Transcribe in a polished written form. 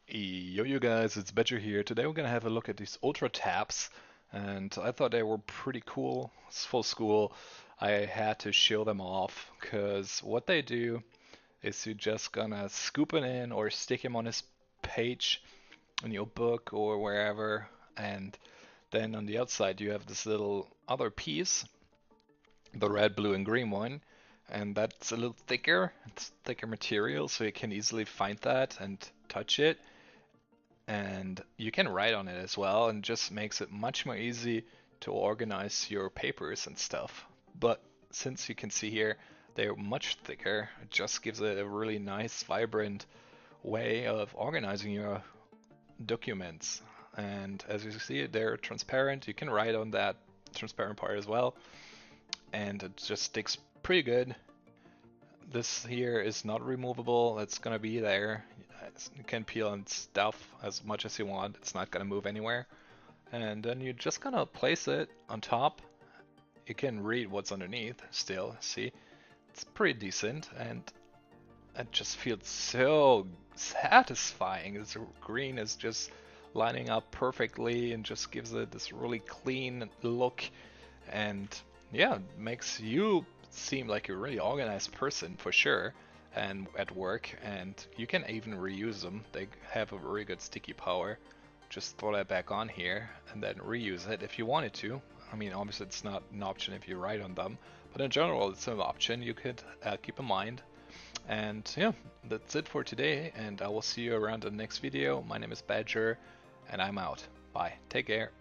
Yo, you guys, it's Badger here. Today we're gonna have a look at these Ultra tabs, and I thought they were pretty cool. It's for school. I had to show them off because what they do is you're just gonna scoop it in or stick him on his page in your book or wherever, and then on the outside you have this little other piece, the red, blue, and green one, and that's a little thicker. It's thicker material, so you can easily find that and touch it, and you can write on it as well, and just makes it much more easy to organize your papers and stuff. But since you can see here, they're much thicker. It just gives it a really nice, vibrant way of organizing your documents. And as you see, they're transparent. You can write on that transparent part as well, and it just sticks pretty good. This here is not removable. It's gonna be there. You can peel and stuff as much as you want. It's not gonna move anywhere. And then you're just gonna place it on top. You can read what's underneath still. See, it's pretty decent, and it just feels so satisfying. This green is just lining up perfectly and just gives it this really clean look, and yeah, makes you seem like a really organized person for sure, and at work. And you can even reuse them. They have a really good sticky power. Just throw that back on here and then reuse it if you wanted to. I mean, obviously it's not an option if you write on them, but in general it's an option you could keep in mind. And yeah, that's it for today, and I will see you around the next video. My name is Badger, and I'm out. Bye. Take care.